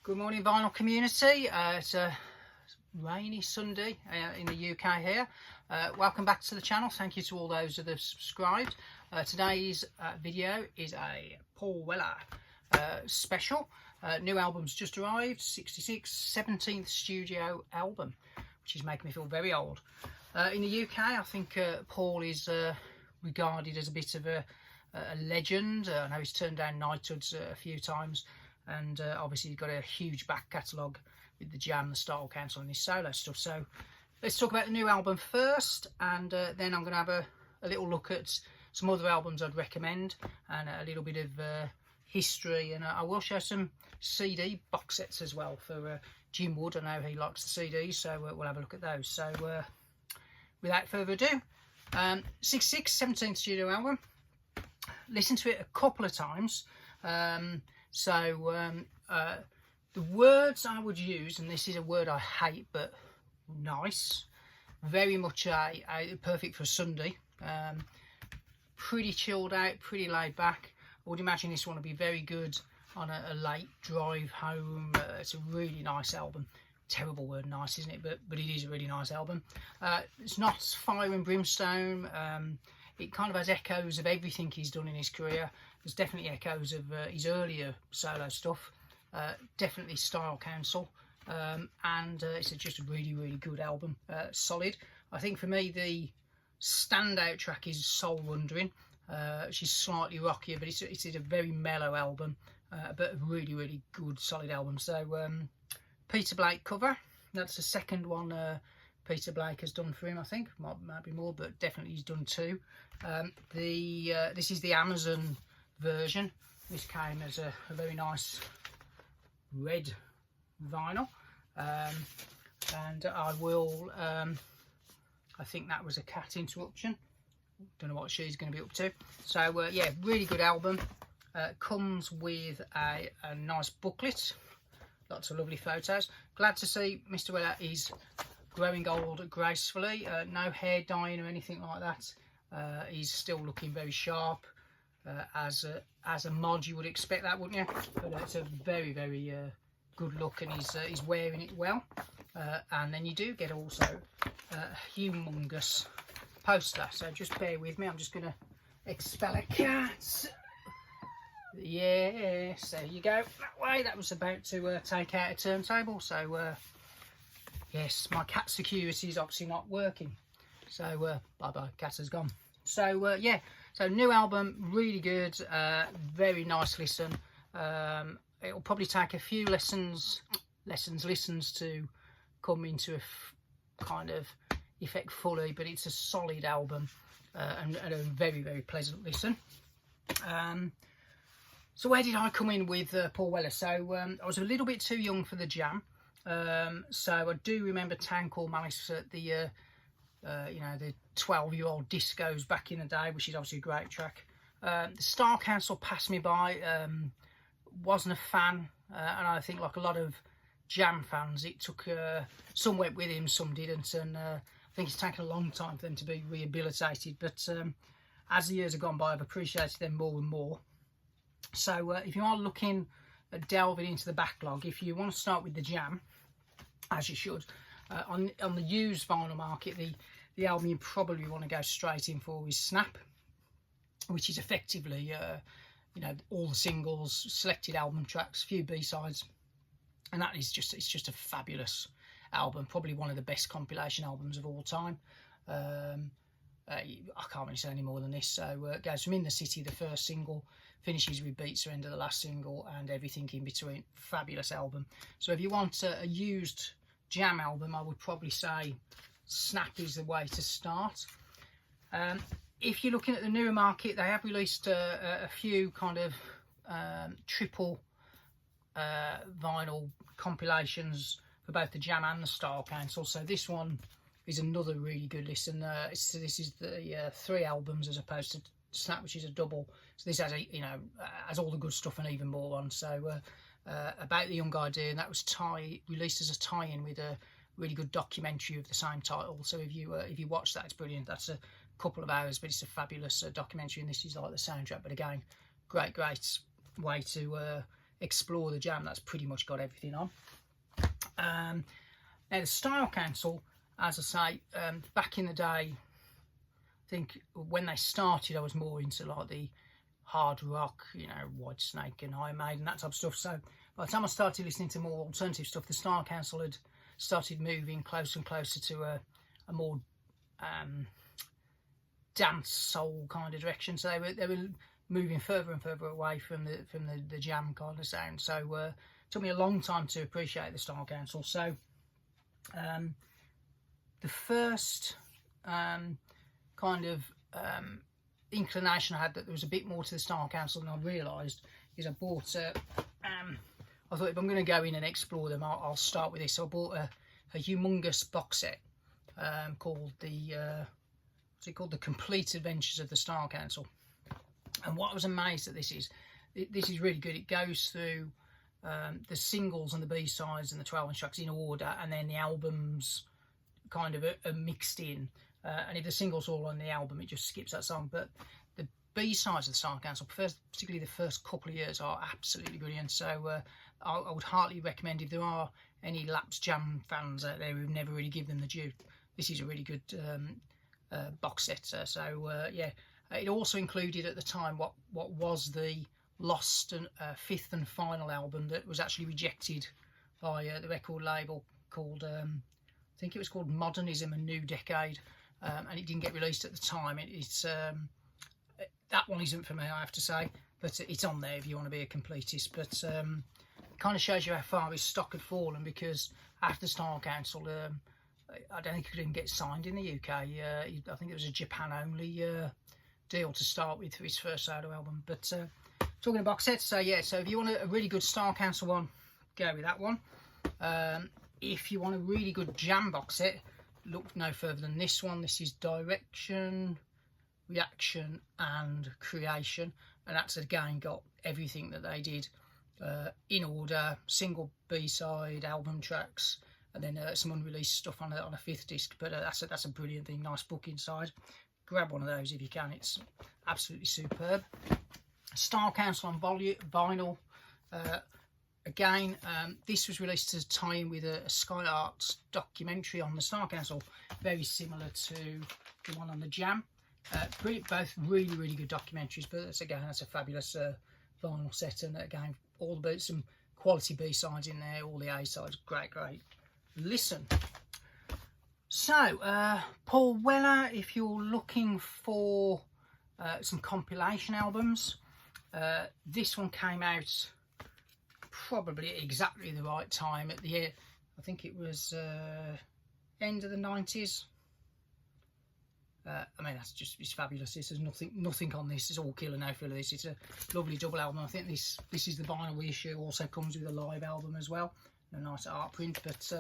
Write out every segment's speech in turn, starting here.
Good morning, vinyl community. It's a rainy Sunday in the UK here. Welcome back to the channel. Thank you to all those that have subscribed. Today's video is a Paul Weller special. New album's just arrived, 66, 17th studio album, which is making me feel very old. In the UK, I think Paul is regarded as a bit of a legend. I know he's turned down knighthoods a few times. And obviously he's got a huge back catalogue with the Jam, the Style Council and his solo stuff. So let's talk about the new album first, and then I'm going to have a little look at some other albums I'd recommend and a little bit of history, and I will show some CD box sets as well for Jim Wood. I know he likes the CDs, so we'll have a look at those. So without further ado, 66, 17th studio album. Listened to it a couple of times. The words I would use, and this is a word I hate, but nice, very much a perfect for a Sunday. Pretty chilled out, pretty laid back. I would imagine this one would be very good on a late drive home. It's a really nice album. Terrible word nice, isn't it? But it is a really nice album. It's not fire and brimstone. It kind of has echoes of everything he's done in his career. There's definitely echoes of his earlier solo stuff. Definitely Style Council. And it's just a really, really good album. Solid. I think for me, the standout track is Soul Wandering. She's slightly rockier, but it's a very mellow album. But a really, really good, solid album. So, Peter Blake cover. That's the second one Peter Blake has done for him, I think. Might be more, but definitely he's done two. This is the Amazon version. This came as a very nice red vinyl. And I will, I think that was a cat interruption. Don't know what she's going to be up to. So, yeah, really good album. Comes with a nice booklet. Lots of lovely photos. Glad to see Mr. Weller is growing old gracefully. No hair dyeing or anything like that. He's still looking very sharp. As a mod, you would expect that, wouldn't you? But it's a very, very good look, and he's wearing it well. And then you do get also a humongous poster. So just bear with me. I'm just going to expel a cat. Yes, there you go. That way. That was about to take out a turntable. So yes, my cat security is obviously not working. So bye-bye, cat has gone. So yeah, so new album, really good, very nice listen. It'll probably take a few listens to come into a kind of effect fully, but it's a solid album and a very, very pleasant listen. So where did I come in with Paul Weller? So I was a little bit too young for the Jam. So I do remember Town Called Malice at the you know, the 12-year-old discos back in the day, which is obviously a great track. The Style Council passed me by. Wasn't a fan, and I think like a lot of Jam fans, it took some went with him, some didn't, and I think it's taken a long time for them to be rehabilitated. But as the years have gone by, I've appreciated them more and more. So if you are looking at delving into the backlog, if you want to start with the Jam, as you should, on the used vinyl market, the album you probably want to go straight in for is Snap, which is effectively you know, all the singles, selected album tracks, few B-sides, and that is just a fabulous album, probably one of the best compilation albums of all time. I can't really say any more than this. So it goes from In the City, the first single, finishes with Beat Surrender, the last single, and everything in between. Fabulous album. So if you want a used Jam album, I would probably say Snap is the way to start. If you're looking at the newer market, they have released a few kind of triple vinyl compilations for both the Jam and the Style Council. So this one is another really good listen. This is the 3 albums as opposed to Snap, which is a double. So this has has all the good stuff and even more on. So about the young idea, and that was released as a tie-in with a really good documentary of the same title. So if you watch that, it's brilliant. That's a couple of hours, but it's a fabulous documentary, and this is like the soundtrack. But again, great way to Explore the Jam, that's pretty much got everything on. Now the Style Council, as I say, back in the day, I think when they started I was more into like the hard rock, you know, Whitesnake and Iron Maiden, that type of stuff. So by the time I started listening to more alternative stuff, the Style Council had started moving closer and closer to a more dance soul kind of direction. So they were moving further and further away from the jam kind of sound. So it took me a long time to appreciate the Style Council. So the first kind of inclination I had that there was a bit more to the Style Council than I realised is I bought I thought if I'm going to go in and explore them, I'll start with this. So I bought a humongous box set called the what's it called, the Complete Adventures of the Style Council. And what I was amazed at this is really good. It goes through the singles and the B-sides and the 12-inch tracks in order, and then the albums kind of are mixed in. And if the single's all on the album, it just skips that song. But the B-sides of the Style Council, particularly the first couple of years, are absolutely brilliant. So I would heartily recommend, if there are any Laps Jam fans out there who've never really given them the due, this is a really good box set. Yeah, it also included at the time what was the lost and fifth and final album that was actually rejected by the record label called I think it was called Modernism: A New Decade, and it didn't get released at the time. It's that one isn't for me, I have to say, but it's on there if you want to be a completist. But it kind of shows you how far his stock had fallen, because after the Style Council, I don't think he could even get signed in the UK. I think it was a Japan only deal to start with for his first solo album. But talking of box sets, so yeah, so if you want a really good Style Council one, go with that one. If you want a really good jam box set, look no further than this one. This is Direction, Reaction and Creation, and that's again got everything that they did in order, single, B-side, album tracks, and then some unreleased stuff on a fifth disc. But that's a brilliant thing. Nice book inside. Grab one of those if you can. It's absolutely superb. Style Council on vinyl. Again, this was released to tie in with a Sky Arts documentary on the Style Council, very similar to the one on the Jam. Both really good documentaries, but that's a fabulous vinyl set, and again, some quality B-sides in there, all the A-sides, great listen. So Paul Weller, if you're looking for some compilation albums, this one came out probably at exactly the right time at the I think it was end of the 90s. I mean, it's fabulous. There's nothing on this. It's all killer, no filler. This it's a lovely double album. I think this is the vinyl reissue. Also comes with a live album as well, a nice art print. But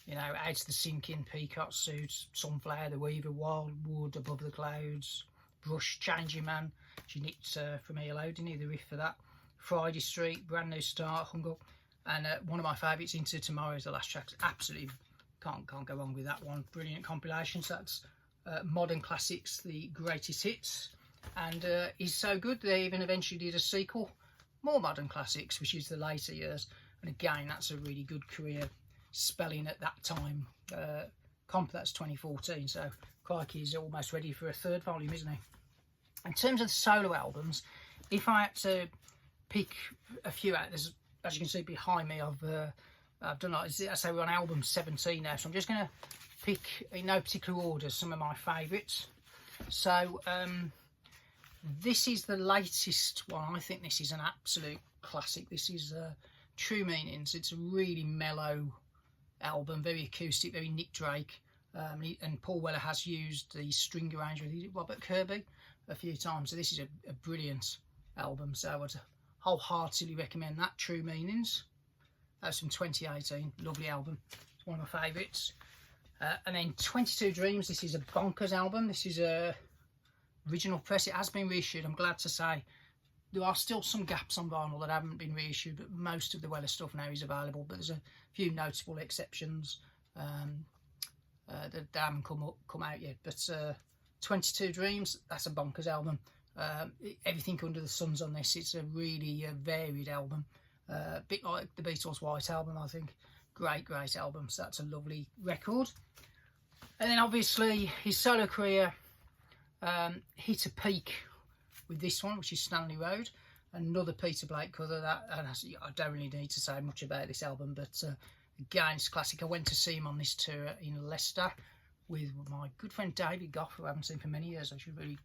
you know, Out to the Sinking, Peacock Suits, Sunflower, The Weaver, Wildwood, Above the Clouds, Brush, Changing Man. She nicked from ELO, didn't he, the riff for that. Friday Street, Brand New Start, Hung Up, and one of my favourites, Into Tomorrow, is the last track. Absolutely can't go wrong with that one. Brilliant compilations. That's Modern Classics, the Greatest Hits, and is so good they even eventually did a sequel, More Modern Classics, which is the later years. And again, that's a really good career spelling at that time. That's 2014, so crikey, he's almost ready for a third volume, isn't he? In terms of the solo albums, if I had to pick a few out, there's, as you can see behind me, I've done like, I say we're on album 17 now, so I'm just going to pick in no particular order some of my favourites. So this is the latest one. I think this is an absolute classic. This is True Meanings. It's a really mellow album, very acoustic, very Nick Drake, and Paul Weller has used the string arranger with Robert Kirby a few times, so this is a brilliant album, so I would wholeheartedly recommend that. True Meanings, that's from 2018, lovely album, it's one of my favourites. And then 22 Dreams, this is a bonkers album. This is a original press. It has been reissued, I'm glad to say. There are still some gaps on vinyl that haven't been reissued, but most of the Weller stuff now is available, but there's a few notable exceptions that haven't come out yet. But 22 Dreams, that's a bonkers album. Everything under the sun's on this. It's a really varied album. A bit like the Beatles' White Album, I think. Great album. So that's a lovely record. And then obviously his solo career hit a peak with this one, which is Stanley Road. Another Peter Blake cover. That, and I don't really need to say much about this album, but again, it's classic. I went to see him on this tour in Leicester with my good friend David Goff, who I haven't seen for many years. I should really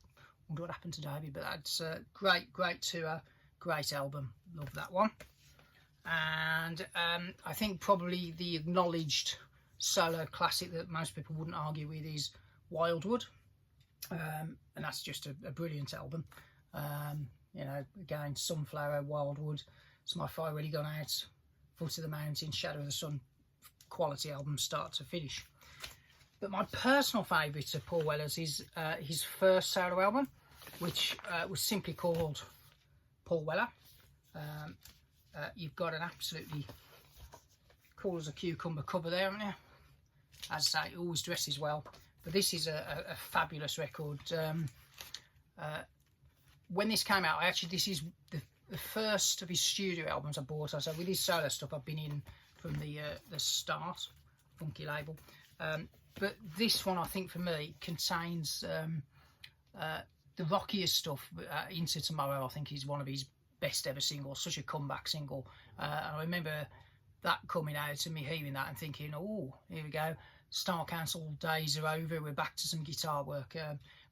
wonder what happened to David, but that's a great tour, great album. Love that one. And I think probably the acknowledged solo classic that most people wouldn't argue with is Wildwood, and that's just a brilliant album. You know, again, Sunflower, Wildwood, It's My Fire Really Gone Out, Foot of the Mountain, Shadow of the Sun, quality album start to finish. But my personal favourite of Paul Weller's is his first solo album, which was simply called Paul Weller. You've got an absolutely cool as a cucumber cover there, haven't you? As I say, he always dresses well. But this is a fabulous record. When this came out, this is the first of his studio albums I bought. So with his solo stuff, I've been in from the start, funky label. But this one, I think, for me, contains the rockiest stuff. Into Tomorrow, I think, is one of his best ever singles, such a comeback single. I remember that coming out and me hearing that and thinking, oh, here we go, Star Council days are over, we're back to some guitar work.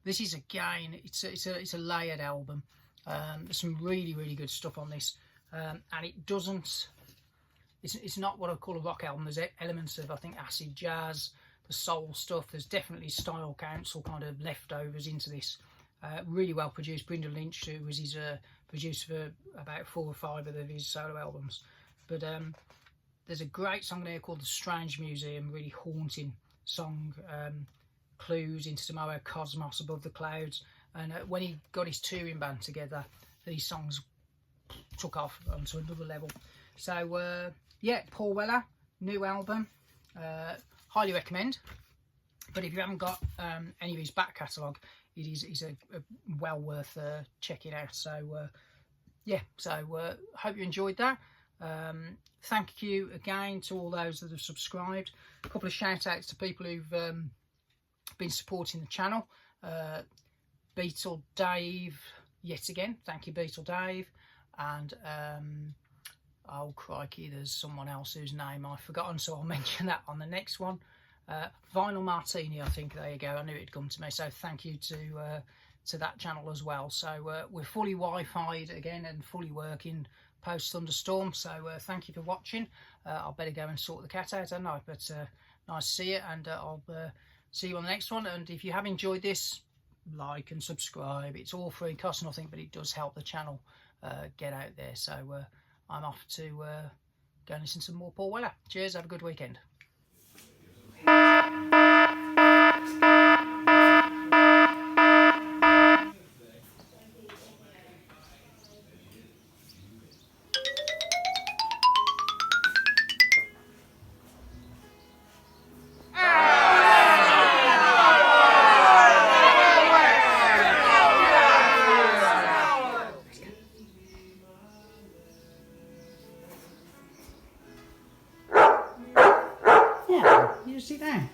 This is, again, it's a layered album. There's some really good stuff on this, and it doesn't, it's not what I call a rock album. There's elements of, I think, acid jazz, the soul stuff. There's definitely Style Council kind of leftovers into this. Really well produced. Brendan Lynch, who was his producer for about 4 or 5 of his solo albums. But there's a great song there called The Strange Museum, really haunting song. Clues, Into Tomorrow, Cosmos, Above the Clouds. And when he got his touring band together, these songs took off onto another level. So yeah, Paul Weller, new album, highly recommend. But if you haven't got any of his back catalogue, it's a well worth checking out. So yeah, so hope you enjoyed that. Thank you again to all those that have subscribed. A couple of shout outs to people who've been supporting the channel. Beetle Dave, yet again, thank you Beetle Dave. And oh crikey, there's someone else whose name I've forgotten, so I'll mention that on the next one. Vinyl Martini, I think, there you go, I knew it'd come to me, so thank you to that channel as well. So we're fully Wi-Fi'd again and fully working post thunderstorm, so thank you for watching. I'll better go and sort the cat out, haven't I? But nice to see you, and I'll see you on the next one. And if you have enjoyed this, like and subscribe. It's all free, costs nothing, but it does help the channel get out there. So I'm off to go and listen to some more Paul Weller. Cheers, have a good weekend. You sit down.